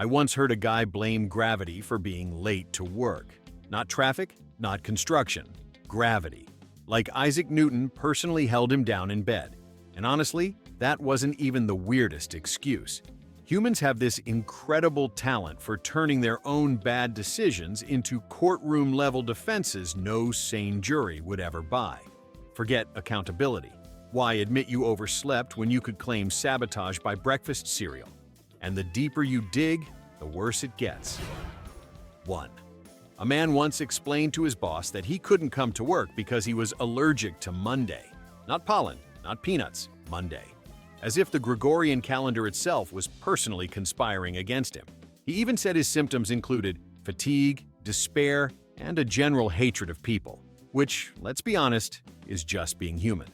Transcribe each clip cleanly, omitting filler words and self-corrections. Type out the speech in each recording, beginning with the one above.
I once heard a guy blame gravity for being late to work. Not traffic, not construction. Gravity. Like Isaac Newton personally held him down in bed. And honestly, that wasn't even the weirdest excuse. Humans have this incredible talent for turning their own bad decisions into courtroom-level defenses no sane jury would ever buy. Forget accountability. Why admit you overslept when you could claim sabotage by breakfast cereal? And the deeper you dig, the worse it gets. 1. A man once explained to his boss that he couldn't come to work because he was allergic to Monday. Not pollen, not peanuts, Monday. As if the Gregorian calendar itself was personally conspiring against him. He even said his symptoms included fatigue, despair, and a general hatred of people, which, let's be honest, is just being human.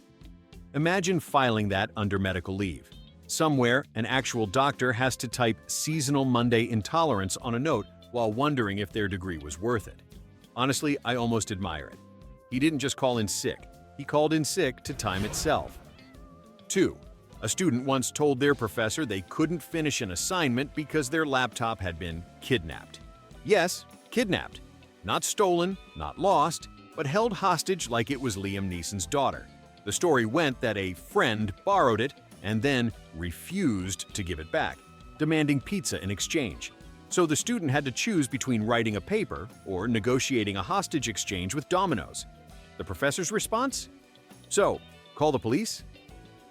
Imagine filing that under medical leave. Somewhere, an actual doctor has to type seasonal Monday intolerance on a note while wondering if their degree was worth it. Honestly, I almost admire it. He didn't just call in sick, he called in sick to time itself. 2. A student once told their professor they couldn't finish an assignment because their laptop had been kidnapped. Yes, kidnapped. Not stolen, not lost, but held hostage like it was Liam Neeson's daughter. The story went that a friend borrowed it and then refused to give it back, demanding pizza in exchange. So the student had to choose between writing a paper or negotiating a hostage exchange with Domino's. The professor's response? So, call the police?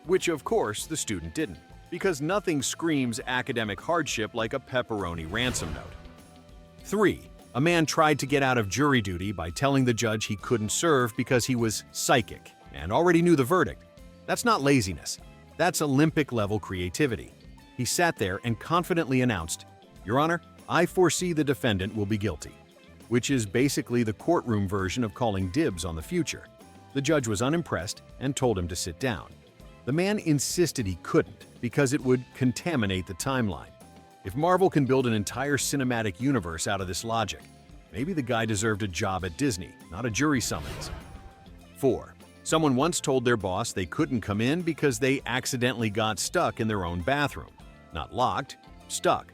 Which, of course, the student didn't, because nothing screams academic hardship like a pepperoni ransom note. 3. A man tried to get out of jury duty by telling the judge he couldn't serve because he was psychic and already knew the verdict. That's not laziness. That's Olympic-level creativity. He sat there and confidently announced, "Your Honor, I foresee the defendant will be guilty," which is basically the courtroom version of calling dibs on the future. The judge was unimpressed and told him to sit down. The man insisted he couldn't because it would contaminate the timeline. If Marvel can build an entire cinematic universe out of this logic, maybe the guy deserved a job at Disney, not a jury summons. 4. Someone once told their boss they couldn't come in because they accidentally got stuck in their own bathroom. Not locked, stuck.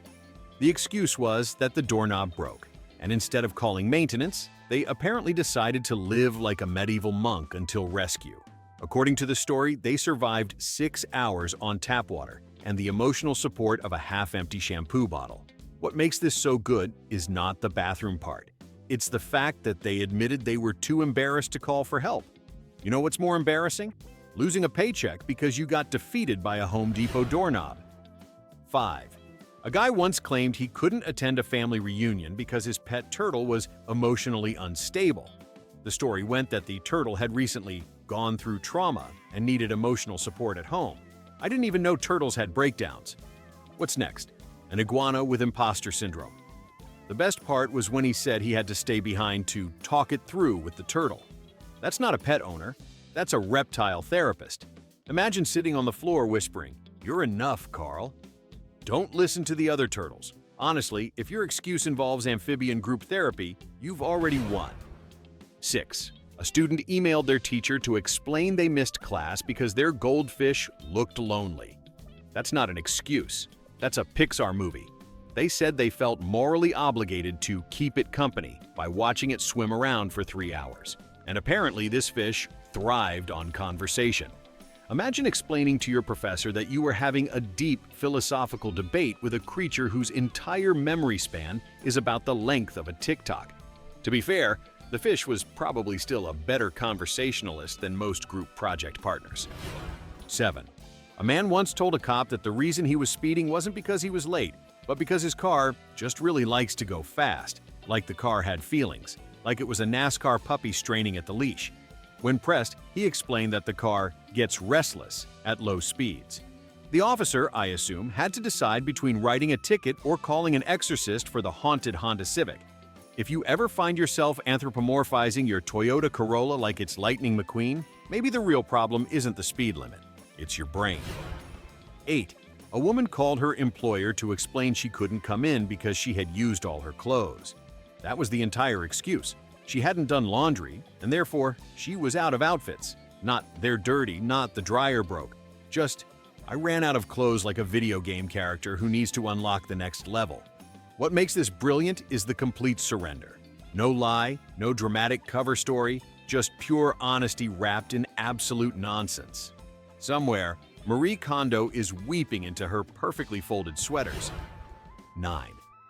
The excuse was that the doorknob broke, and instead of calling maintenance, they apparently decided to live like a medieval monk until rescue. According to the story, they survived 6 hours on tap water and the emotional support of a half-empty shampoo bottle. What makes this so good is not the bathroom part. It's the fact that they admitted they were too embarrassed to call for help. You know what's more embarrassing? Losing a paycheck because you got defeated by a Home Depot doorknob. 5. A guy once claimed he couldn't attend a family reunion because his pet turtle was emotionally unstable. The story went that the turtle had recently gone through trauma and needed emotional support at home. I didn't even know turtles had breakdowns. What's next? An iguana with imposter syndrome. The best part was when he said he had to stay behind to talk it through with the turtle. That's not a pet owner, that's a reptile therapist. Imagine sitting on the floor whispering, "You're enough, Carl." Don't listen to the other turtles. Honestly, if your excuse involves amphibian group therapy, you've already won. 6. A student emailed their teacher to explain they missed class because their goldfish looked lonely. That's not an excuse. That's a Pixar movie. They said they felt morally obligated to keep it company by watching it swim around for 3 hours. And apparently this fish thrived on conversation. Imagine explaining to your professor that you were having a deep philosophical debate with a creature whose entire memory span is about the length of a TikTok. To be fair, the fish was probably still a better conversationalist than most group project partners. 7. A man once told a cop that the reason he was speeding wasn't because he was late, but because his car just really likes to go fast, like the car had feelings, like it was a NASCAR puppy straining at the leash. When pressed, he explained that the car gets restless at low speeds. The officer, I assume, had to decide between writing a ticket or calling an exorcist for the haunted Honda Civic. If you ever find yourself anthropomorphizing your Toyota Corolla like it's Lightning McQueen, maybe the real problem isn't the speed limit, it's your brain. 8. A woman called her employer to explain she couldn't come in because she had used all her clothes. That was the entire excuse. She hadn't done laundry, and therefore she was out of outfits. Not "they're dirty," not "the dryer broke." Just, "I ran out of clothes like a video game character who needs to unlock the next level." What makes this brilliant is the complete surrender. No lie, no dramatic cover story, just pure honesty wrapped in absolute nonsense. Somewhere, Marie Kondo is weeping into her perfectly folded sweaters. 9.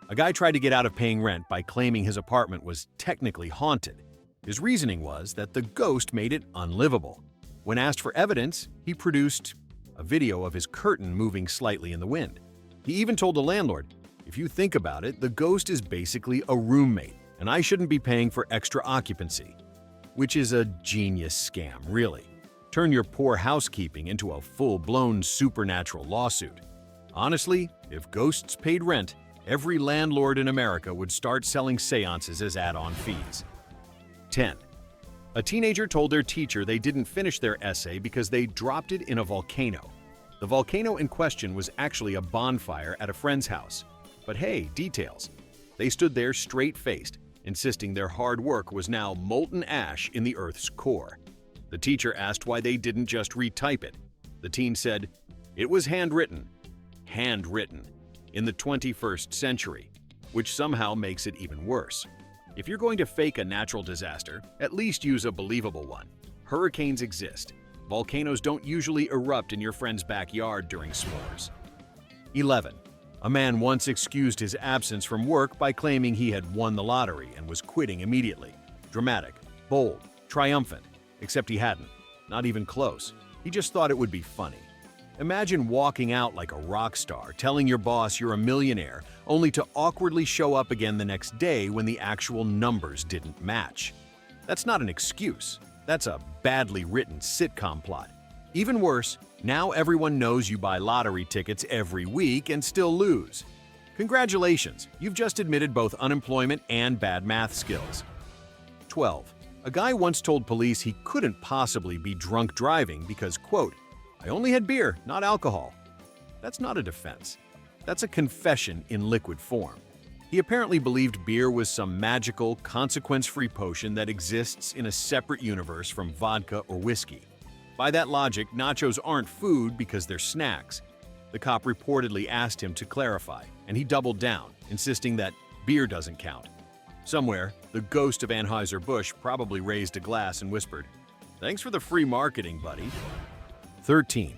A guy tried to get out of paying rent by claiming his apartment was technically haunted. His reasoning was that the ghost made it unlivable. When asked for evidence, he produced a video of his curtain moving slightly in the wind. He even told the landlord, "If you think about it, the ghost is basically a roommate, and I shouldn't be paying for extra occupancy." Which is a genius scam, really. Turn your poor housekeeping into a full-blown supernatural lawsuit. Honestly, if ghosts paid rent, every landlord in America would start selling seances as add-on fees. 10. A teenager told their teacher they didn't finish their essay because they dropped it in a volcano. The volcano in question was actually a bonfire at a friend's house. But hey, details. They stood there straight-faced, insisting their hard work was now molten ash in the Earth's core. The teacher asked why they didn't just retype it. The teen said, "It was handwritten." Handwritten. In the 21st century, which somehow makes it even worse. If you're going to fake a natural disaster, at least use a believable one. Hurricanes exist. Volcanoes don't usually erupt in your friend's backyard during s'mores. 11. A man once excused his absence from work by claiming he had won the lottery and was quitting immediately. Dramatic, bold, triumphant, except he hadn't. Not even close. He just thought it would be funny. Imagine walking out like a rock star, telling your boss you're a millionaire, only to awkwardly show up again the next day when the actual numbers didn't match. That's not an excuse. That's a badly written sitcom plot. Even worse, now everyone knows you buy lottery tickets every week and still lose. Congratulations, you've just admitted both unemployment and bad math skills. 12. A guy once told police he couldn't possibly be drunk driving because, quote, "I only had beer, not alcohol." That's not a defense. That's a confession in liquid form. He apparently believed beer was some magical, consequence-free potion that exists in a separate universe from vodka or whiskey. By that logic, nachos aren't food because they're snacks. The cop reportedly asked him to clarify, and he doubled down, insisting that beer doesn't count. Somewhere, the ghost of Anheuser-Busch probably raised a glass and whispered, "Thanks for the free marketing, buddy." 13.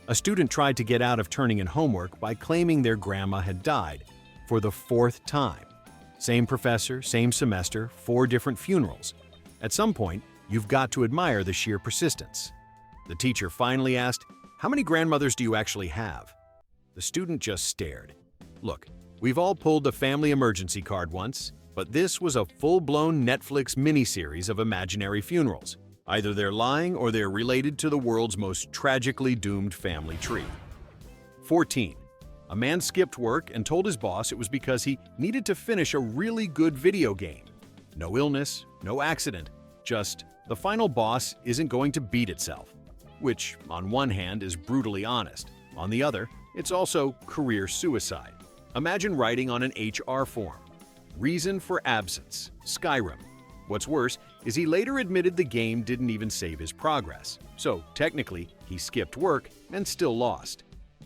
A student tried to get out of turning in homework by claiming their grandma had died for the 4th time. Same professor, same semester, 4 different funerals. At some point, you've got to admire the sheer persistence. The teacher finally asked, "How many grandmothers do you actually have?" The student just stared. Look, we've all pulled the family emergency card once, but this was a full-blown Netflix miniseries of imaginary funerals. Either they're lying or they're related to the world's most tragically doomed family tree. 14. A man skipped work and told his boss it was because he needed to finish a really good video game. No illness, no accident, just the final boss isn't going to beat itself. Which, on one hand, is brutally honest. On the other, it's also career suicide. Imagine writing on an HR form. Reason for absence, Skyrim. What's worse is he later admitted the game didn't even save his progress. So, technically, he skipped work and still lost.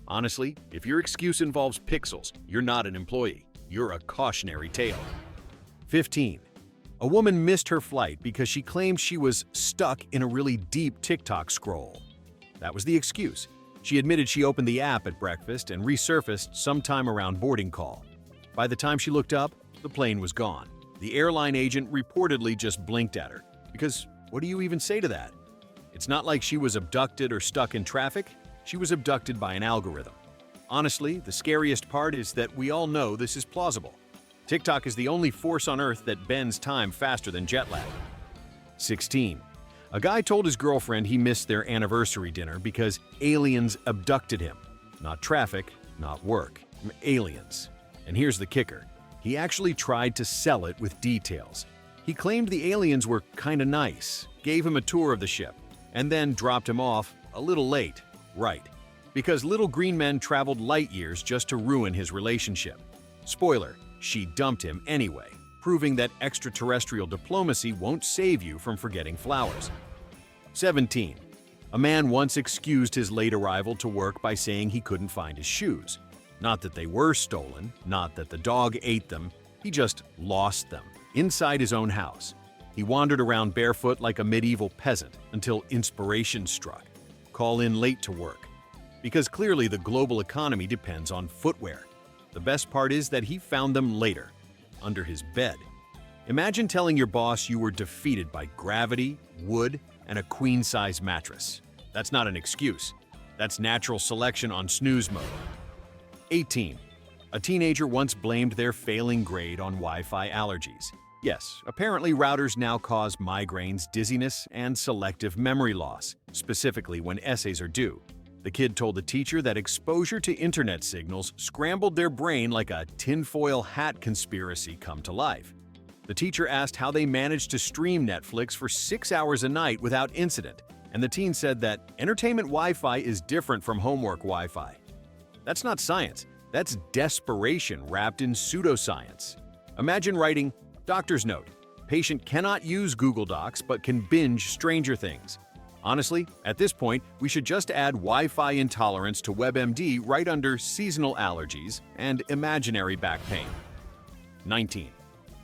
Honestly, if your excuse involves pixels, you're not an employee. You're a cautionary tale. 15. A woman missed her flight because she claimed she was stuck in a really deep TikTok scroll. That was the excuse. She admitted she opened the app at breakfast and resurfaced sometime around boarding call. By the time she looked up, the plane was gone. The airline agent reportedly just blinked at her. Because what do you even say to that? It's not like she was abducted or stuck in traffic. She was abducted by an algorithm. Honestly, the scariest part is that we all know this is plausible. TikTok is the only force on Earth that bends time faster than jet lag. 16. A guy told his girlfriend he missed their anniversary dinner because aliens abducted him. Not traffic, not work. Aliens. And here's the kicker. He actually tried to sell it with details. He claimed the aliens were kinda nice, gave him a tour of the ship, and then dropped him off a little late. Right. Because little green men traveled light years just to ruin his relationship. Spoiler, she dumped him anyway, proving that extraterrestrial diplomacy won't save you from forgetting flowers. 17. A man once excused his late arrival to work by saying he couldn't find his shoes. Not that they were stolen, not that the dog ate them, he just lost them, inside his own house. He wandered around barefoot like a medieval peasant until inspiration struck. Call in late to work. Because clearly the global economy depends on footwear. The best part is that he found them later, under his bed. Imagine telling your boss you were defeated by gravity, wood, and a queen-size mattress. That's not an excuse. That's natural selection on snooze mode. 18. A teenager once blamed their failing grade on Wi-Fi allergies. Yes, apparently routers now cause migraines, dizziness, and selective memory loss, specifically when essays are due. The kid told the teacher that exposure to internet signals scrambled their brain like a tinfoil hat conspiracy come to life. The teacher asked how they managed to stream Netflix for 6 hours a night without incident, and the teen said that entertainment Wi-Fi is different from homework Wi-Fi. That's not science, that's desperation wrapped in pseudoscience. Imagine writing, "Doctor's note, patient cannot use Google Docs but can binge Stranger Things." Honestly, at this point, we should just add Wi-Fi intolerance to WebMD right under seasonal allergies and imaginary back pain. 19.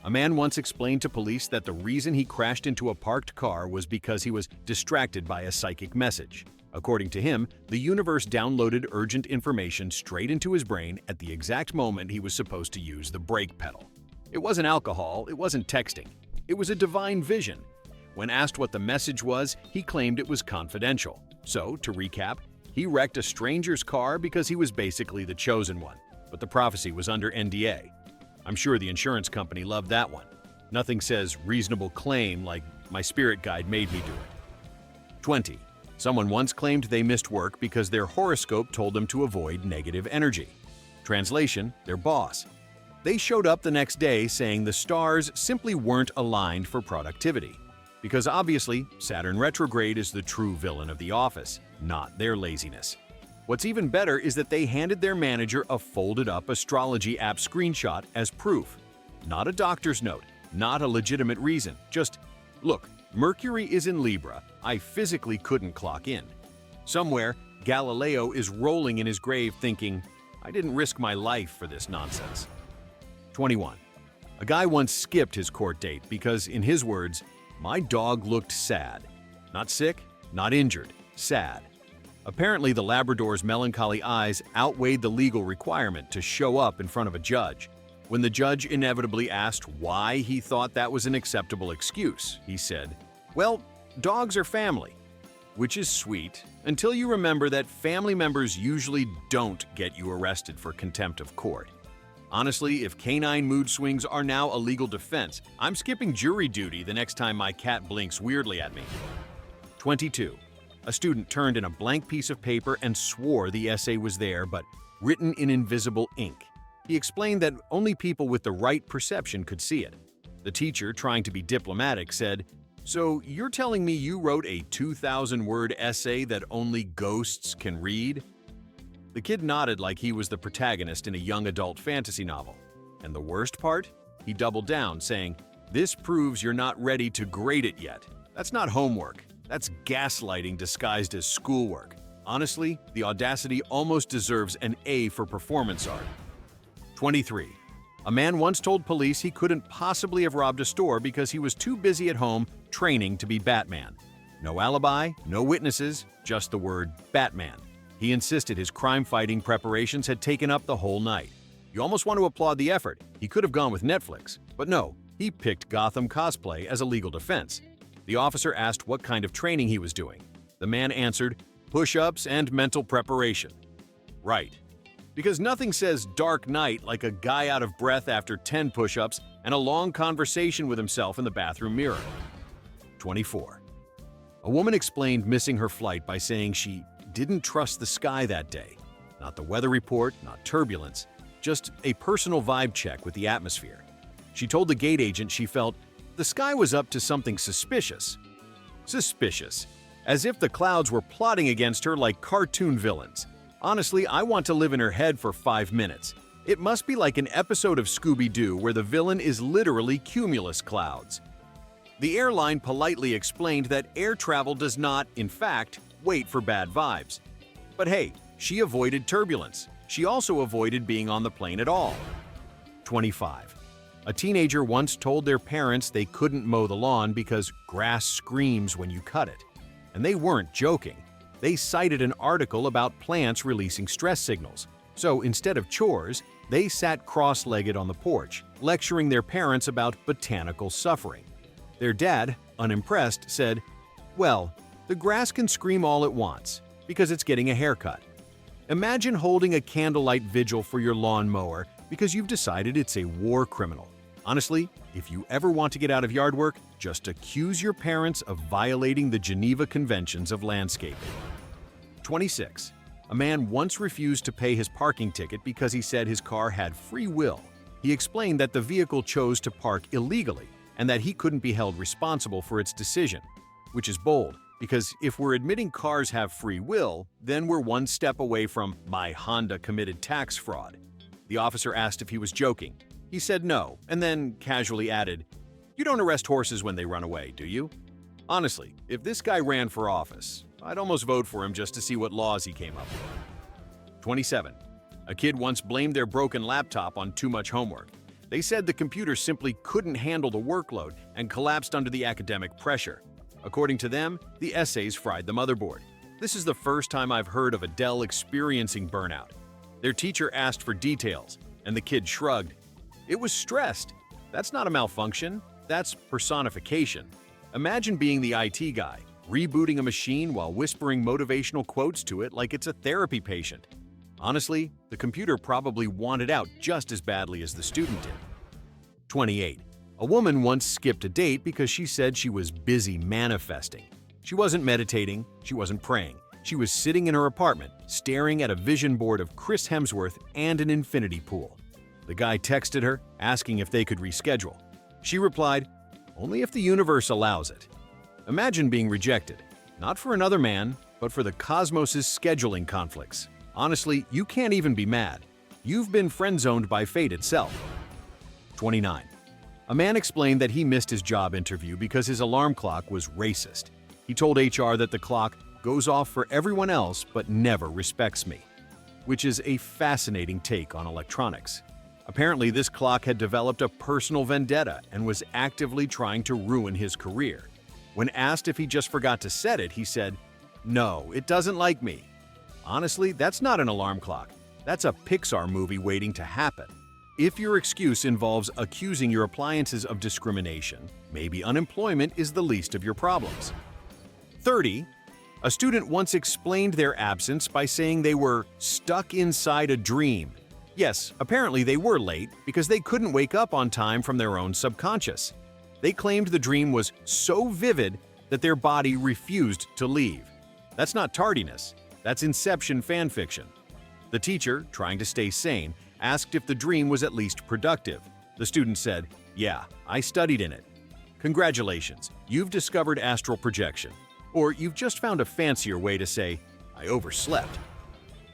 A man once explained to police that the reason he crashed into a parked car was because he was distracted by a psychic message. According to him, the universe downloaded urgent information straight into his brain at the exact moment he was supposed to use the brake pedal. It wasn't alcohol, it wasn't texting. It was a divine vision. When asked what the message was, he claimed it was confidential. So, to recap, he wrecked a stranger's car because he was basically the chosen one, but the prophecy was under NDA. I'm sure the insurance company loved that one. Nothing says reasonable claim like my spirit guide made me do it. 20. Someone once claimed they missed work because their horoscope told them to avoid negative energy. Translation, their boss. They showed up the next day saying the stars simply weren't aligned for productivity. Because obviously, Saturn retrograde is the true villain of the office, not their laziness. What's even better is that they handed their manager a folded-up astrology app screenshot as proof. Not a doctor's note, not a legitimate reason, just, look, Mercury is in Libra, I physically couldn't clock in. Somewhere, Galileo is rolling in his grave thinking, I didn't risk my life for this nonsense. 21. A guy once skipped his court date because, in his words, my dog looked sad. Not sick, not injured, sad. Apparently, the Labrador's melancholy eyes outweighed the legal requirement to show up in front of a judge. When the judge inevitably asked why he thought that was an acceptable excuse, he said, well, dogs are family. Which is sweet, until you remember that family members usually don't get you arrested for contempt of court. Honestly, if canine mood swings are now a legal defense, I'm skipping jury duty the next time my cat blinks weirdly at me. 22. A student turned in a blank piece of paper and swore the essay was there, but written in invisible ink. He explained that only people with the right perception could see it. The teacher, trying to be diplomatic, said, "So you're telling me you wrote a 2,000-word essay that only ghosts can read?" The kid nodded like he was the protagonist in a young adult fantasy novel. And the worst part? He doubled down, saying, "This proves you're not ready to grade it yet. That's not homework. That's gaslighting disguised as schoolwork. Honestly, the audacity almost deserves an A for performance art." 23. A man once told police he couldn't possibly have robbed a store because he was too busy at home training to be Batman. No alibi, no witnesses, just the word Batman. He insisted his crime-fighting preparations had taken up the whole night. You almost want to applaud the effort. He could have gone with Netflix. But no, he picked Gotham cosplay as a legal defense. The officer asked what kind of training he was doing. The man answered, push-ups and mental preparation. Right. Because nothing says dark night like a guy out of breath after 10 push-ups and a long conversation with himself in the bathroom mirror. 24. A woman explained missing her flight by saying she didn't trust the sky that day. Not the weather report, not turbulence, just a personal vibe check with the atmosphere. She told the gate agent she felt the sky was up to something suspicious. Suspicious. As if the clouds were plotting against her like cartoon villains. Honestly, I want to live in her head for 5 minutes. It must be like an episode of Scooby-Doo where the villain is literally cumulus clouds. The airline politely explained that air travel does not, in fact, wait for bad vibes. But hey, she avoided turbulence. She also avoided being on the plane at all. 25. A teenager once told their parents they couldn't mow the lawn because grass screams when you cut it. And they weren't joking. They cited an article about plants releasing stress signals. So instead of chores, they sat cross-legged on the porch, lecturing their parents about botanical suffering. Their dad, unimpressed, said, "Well, the grass can scream all it wants because it's getting a haircut." Imagine holding a candlelight vigil for your lawnmower because you've decided it's a war criminal. Honestly, if you ever want to get out of yard work, just accuse your parents of violating the Geneva Conventions of landscaping. 26. A man once refused to pay his parking ticket because he said his car had free will. He explained that the vehicle chose to park illegally and that he couldn't be held responsible for its decision, which is bold, because if we're admitting cars have free will, then we're one step away from "my Honda committed tax fraud." The officer asked if he was joking. He said no, and then casually added, "You don't arrest horses when they run away, do you?" Honestly, if this guy ran for office, I'd almost vote for him just to see what laws he came up with. 27. A kid once blamed their broken laptop on too much homework. They said the computer simply couldn't handle the workload and collapsed under the academic pressure. According to them, the essays fried the motherboard. This is the first time I've heard of a Dell experiencing burnout. Their teacher asked for details, and the kid shrugged. It was stressed. That's not a malfunction, that's personification. Imagine being the IT guy, rebooting a machine while whispering motivational quotes to it like it's a therapy patient. Honestly, the computer probably wanted out just as badly as the student did. 28. A woman once skipped a date because she said she was busy manifesting. She wasn't meditating, she wasn't praying. She was sitting in her apartment, staring at a vision board of Chris Hemsworth and an infinity pool. The guy texted her, asking if they could reschedule. She replied, "Only if the universe allows it." Imagine being rejected, not for another man, but for the cosmos's scheduling conflicts. Honestly, you can't even be mad. You've been friend-zoned by fate itself. 29. A man explained that he missed his job interview because his alarm clock was racist. He told HR that the clock goes off for everyone else but never respects me, which is a fascinating take on electronics. Apparently, this clock had developed a personal vendetta and was actively trying to ruin his career. When asked if he just forgot to set it, he said, "No, it doesn't like me." Honestly, that's not an alarm clock. That's a Pixar movie waiting to happen. If your excuse involves accusing your appliances of discrimination, maybe unemployment is the least of your problems. 30. A student once explained their absence by saying they were stuck inside a dream. Yes, apparently they were late because they couldn't wake up on time from their own subconscious. They claimed the dream was so vivid that their body refused to leave. That's not tardiness, that's Inception fanfiction. The teacher, trying to stay sane, asked if the dream was at least productive. The student said, "Yeah, I studied in it." Congratulations, you've discovered astral projection. Or you've just found a fancier way to say, "I overslept."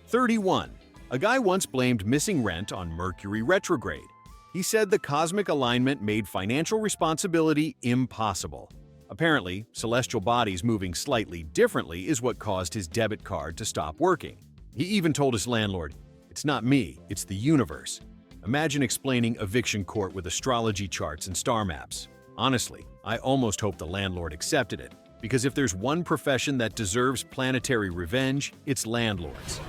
31. A guy once blamed missing rent on Mercury retrograde. He said the cosmic alignment made financial responsibility impossible. Apparently, celestial bodies moving slightly differently is what caused his debit card to stop working. He even told his landlord, "It's not me, it's the universe." Imagine explaining eviction court with astrology charts and star maps. Honestly, I almost hope the landlord accepted it, because if there's one profession that deserves planetary revenge, it's landlords.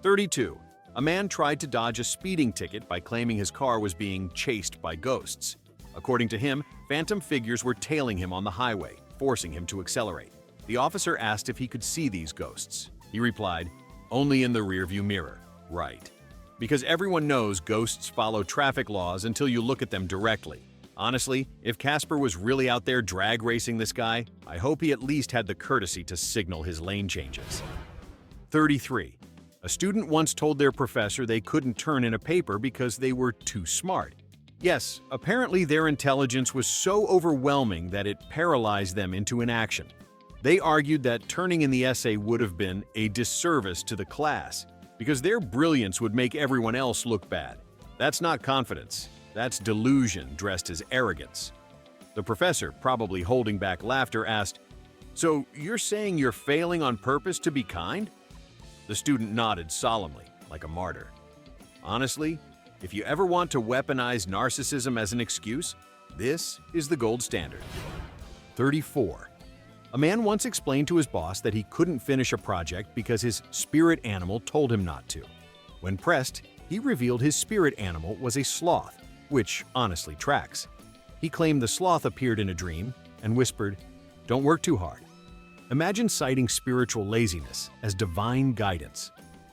32. A man tried to dodge a speeding ticket by claiming his car was being chased by ghosts. According to him, phantom figures were tailing him on the highway, forcing him to accelerate. The officer asked if he could see these ghosts. He replied, "Only in the rearview mirror." Right. Because everyone knows ghosts follow traffic laws until you look at them directly. Honestly, if Casper was really out there drag racing this guy, I hope he at least had the courtesy to signal his lane changes. 33. A student once told their professor they couldn't turn in a paper because they were too smart. Yes, apparently their intelligence was so overwhelming that it paralyzed them into inaction. They argued that turning in the essay would have been a disservice to the class, because their brilliance would make everyone else look bad. That's not confidence. That's delusion dressed as arrogance. The professor, probably holding back laughter, asked, "So you're saying you're failing on purpose to be kind?" The student nodded solemnly, like a martyr. Honestly, if you ever want to weaponize narcissism as an excuse, this is the gold standard. 34. A man once explained to his boss that he couldn't finish a project because his spirit animal told him not to. When pressed, he revealed his spirit animal was a sloth, which honestly tracks. He claimed the sloth appeared in a dream and whispered, "Don't work too hard." Imagine citing spiritual laziness as divine guidance.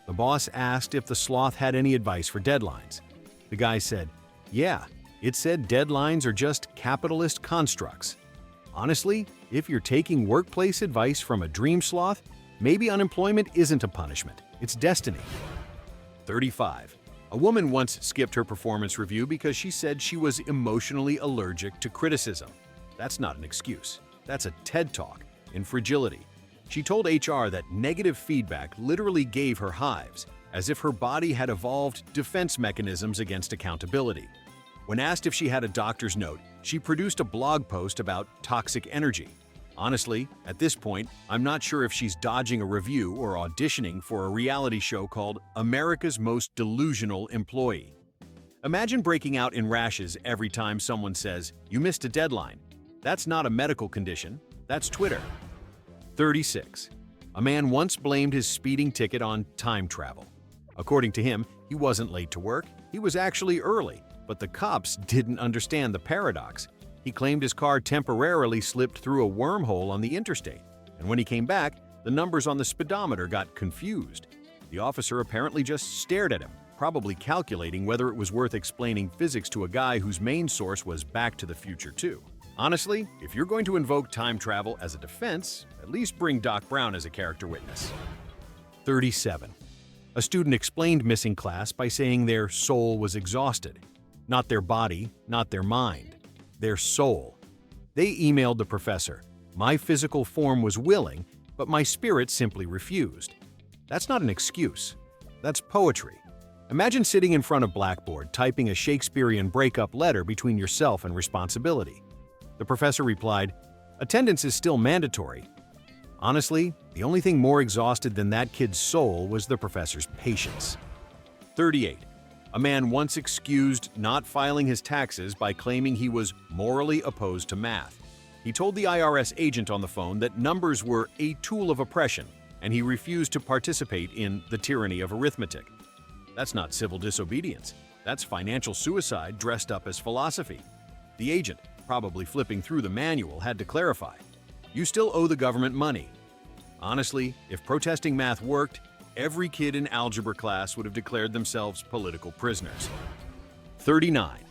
The boss asked if the sloth had any advice for deadlines. The guy said, "Yeah, it said deadlines are just capitalist constructs." Honestly, if you're taking workplace advice from a dream sloth, maybe unemployment isn't a punishment, it's destiny. 35. A woman once skipped her performance review because she said she was emotionally allergic to criticism. That's not an excuse. That's a TED Talk in fragility. She told HR that negative feedback literally gave her hives, as if her body had evolved defense mechanisms against accountability. When asked if she had a doctor's note, she produced a blog post about toxic energy. Honestly, at this point, I'm not sure if she's dodging a review or auditioning for a reality show called America's Most Delusional Employee. Imagine breaking out in rashes every time someone says, "You missed a deadline." That's not a medical condition, that's Twitter. 36. A man once blamed his speeding ticket on time travel. According to him, he wasn't late to work, he was actually early. But the cops didn't understand the paradox. He claimed his car temporarily slipped through a wormhole on the interstate, and when he came back, the numbers on the speedometer got confused. The officer apparently just stared at him, probably calculating whether it was worth explaining physics to a guy whose main source was Back to the Future 2. Honestly, if you're going to invoke time travel as a defense, at least bring Doc Brown as a character witness. 37. A student explained missing class by saying their soul was exhausted. Not their body, not their mind, their soul. They emailed the professor, "My physical form was willing, but my spirit simply refused." That's not an excuse. That's poetry. Imagine sitting in front of Blackboard typing a Shakespearean breakup letter between yourself and responsibility. The professor replied, "Attendance is still mandatory." Honestly, the only thing more exhausted than that kid's soul was the professor's patience. 38. A man once excused not filing his taxes by claiming he was morally opposed to math. He told the IRS agent on the phone that numbers were a tool of oppression, and he refused to participate in the tyranny of arithmetic. That's not civil disobedience. That's financial suicide dressed up as philosophy. The agent, probably flipping through the manual, had to clarify, "You still owe the government money." Honestly, if protesting math worked, every kid in algebra class would have declared themselves political prisoners. 39.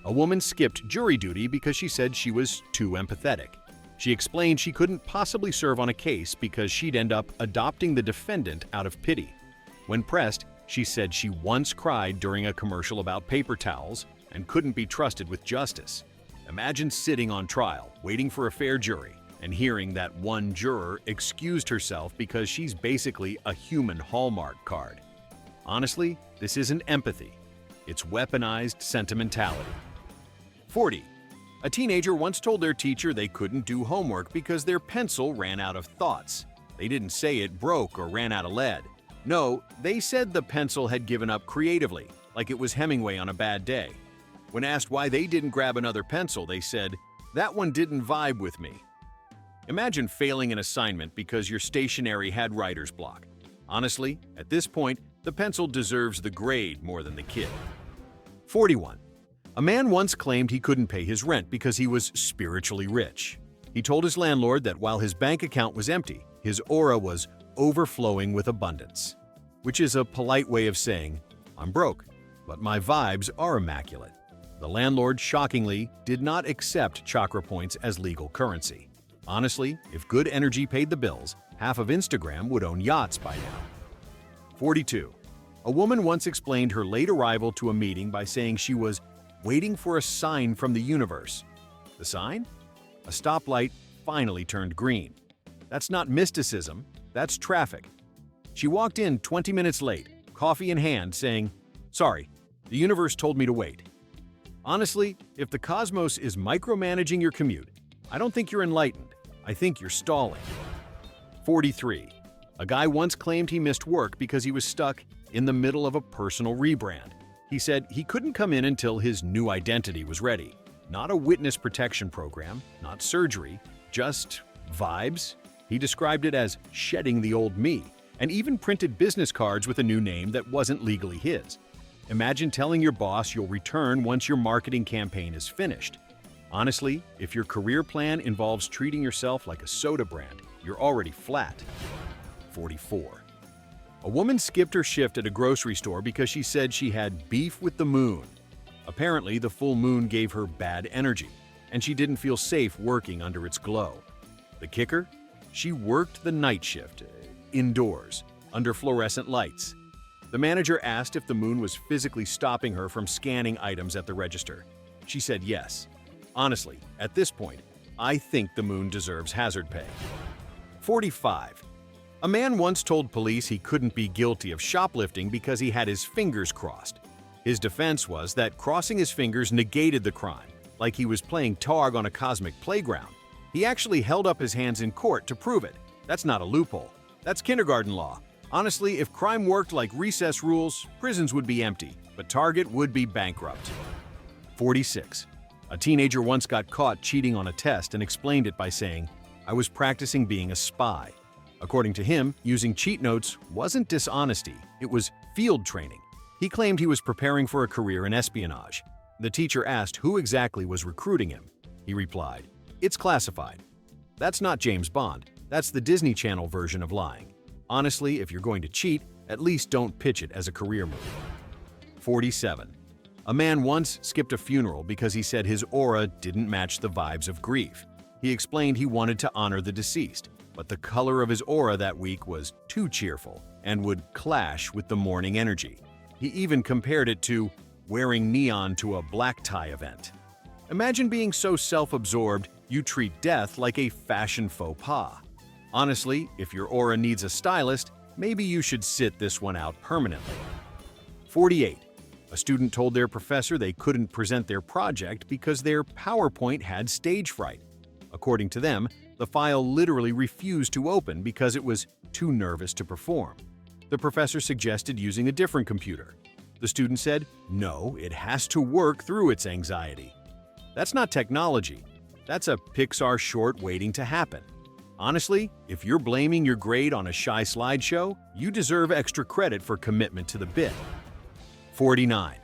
A woman skipped jury duty because she said she was too empathetic. She explained she couldn't possibly serve on a case because she'd end up adopting the defendant out of pity. When pressed, she said she once cried during a commercial about paper towels and couldn't be trusted with justice. Imagine sitting on trial, waiting for a fair jury, and hearing that one juror excused herself because she's basically a human Hallmark card. Honestly, this isn't empathy. It's weaponized sentimentality. 40. A teenager once told their teacher they couldn't do homework because their pencil ran out of thoughts. They didn't say it broke or ran out of lead. No, they said the pencil had given up creatively, like it was Hemingway on a bad day. When asked why they didn't grab another pencil, they said, "That one didn't vibe with me." Imagine failing an assignment because your stationery had writer's block. Honestly, at this point, the pencil deserves the grade more than the kid. 41. A man once claimed he couldn't pay his rent because he was spiritually rich. He told his landlord that while his bank account was empty, his aura was overflowing with abundance, which is a polite way of saying, "I'm broke, but my vibes are immaculate." The landlord, shockingly, did not accept chakra points as legal currency. Honestly, if good energy paid the bills, half of Instagram would own yachts by now. 42. A woman once explained her late arrival to a meeting by saying she was waiting for a sign from the universe. The sign? A stoplight finally turned green. That's not mysticism, that's traffic. She walked in 20 minutes late, coffee in hand, saying, "Sorry, the universe told me to wait." Honestly, if the cosmos is micromanaging your commute, I don't think you're enlightened. I think you're stalling. 43. A guy once claimed he missed work because he was stuck in the middle of a personal rebrand. He said he couldn't come in until his new identity was ready. Not a witness protection program, not surgery, just vibes. He described it as shedding the old me, and even printed business cards with a new name that wasn't legally his. Imagine telling your boss you'll return once your marketing campaign is finished. Honestly, if your career plan involves treating yourself like a soda brand, you're already flat. 44. A woman skipped her shift at a grocery store because she said she had beef with the moon. Apparently, the full moon gave her bad energy, and she didn't feel safe working under its glow. The kicker? She worked the night shift, indoors, under fluorescent lights. The manager asked if the moon was physically stopping her from scanning items at the register. She said yes. Honestly, at this point, I think the moon deserves hazard pay. 45. A man once told police he couldn't be guilty of shoplifting because he had his fingers crossed. His defense was that crossing his fingers negated the crime, like he was playing tag on a cosmic playground. He actually held up his hands in court to prove it. That's not a loophole. That's kindergarten law. Honestly, if crime worked like recess rules, prisons would be empty, but Target would be bankrupt. 46. A teenager once got caught cheating on a test and explained it by saying, "I was practicing being a spy." According to him, using cheat notes wasn't dishonesty, it was field training. He claimed he was preparing for a career in espionage. The teacher asked who exactly was recruiting him. He replied, "It's classified." That's not James Bond, that's the Disney Channel version of lying. Honestly, if you're going to cheat, at least don't pitch it as a career move. 47. A man once skipped a funeral because he said his aura didn't match the vibes of grief. He explained he wanted to honor the deceased, but the color of his aura that week was too cheerful and would clash with the mourning energy. He even compared it to wearing neon to a black tie event. Imagine being so self-absorbed you treat death like a fashion faux pas. Honestly, if your aura needs a stylist, maybe you should sit this one out permanently. 48. A student told their professor they couldn't present their project because their PowerPoint had stage fright. According to them, the file literally refused to open because it was too nervous to perform. The professor suggested using a different computer. The student said, "No, it has to work through its anxiety." That's not technology. That's a Pixar short waiting to happen. Honestly, if you're blaming your grade on a shy slideshow, you deserve extra credit for commitment to the bit. 49.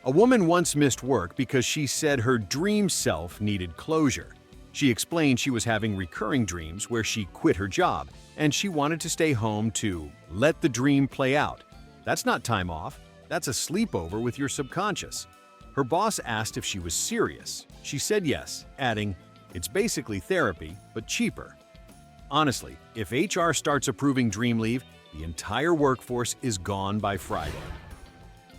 A woman once missed work because she said her dream self needed closure. She explained she was having recurring dreams where she quit her job, and she wanted to stay home to let the dream play out. That's not time off. That's a sleepover with your subconscious. Her boss asked if she was serious. She said yes, adding, "It's basically therapy, but cheaper." Honestly, if HR starts approving dream leave, the entire workforce is gone by Friday.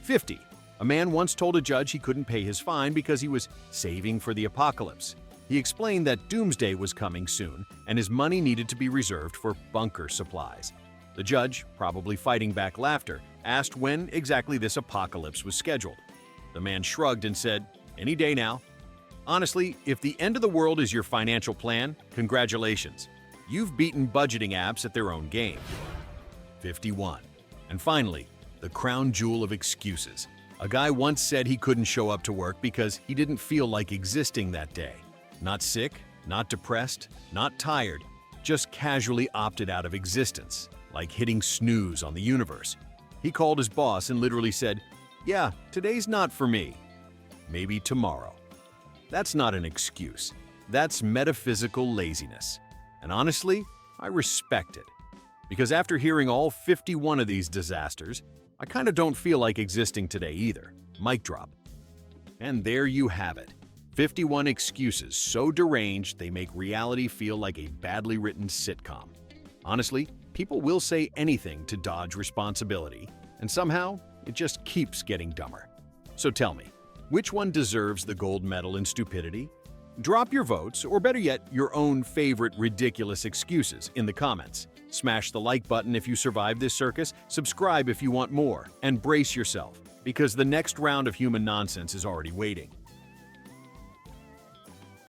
50. A man once told a judge he couldn't pay his fine because he was saving for the apocalypse. He explained that doomsday was coming soon and his money needed to be reserved for bunker supplies. The judge, probably fighting back laughter, asked when exactly this apocalypse was scheduled. The man shrugged and said, "Any day now." Honestly, if the end of the world is your financial plan, congratulations. You've beaten budgeting apps at their own game. 51. And finally, the crown jewel of excuses. A guy once said he couldn't show up to work because he didn't feel like existing that day. Not sick, not depressed, not tired, just casually opted out of existence, like hitting snooze on the universe. He called his boss and literally said, "Yeah, today's not for me. Maybe tomorrow." That's not an excuse. That's metaphysical laziness. And honestly, I respect it. Because after hearing all 51 of these disasters, I kind of don't feel like existing today either. Mic drop. And there you have it. 51 excuses so deranged they make reality feel like a badly written sitcom. Honestly, people will say anything to dodge responsibility, and somehow it just keeps getting dumber. So tell me, which one deserves the gold medal in stupidity? Drop your votes, or better yet, your own favorite ridiculous excuses in the comments. Smash the like button if you survived this circus, subscribe if you want more, and brace yourself, because the next round of human nonsense is already waiting.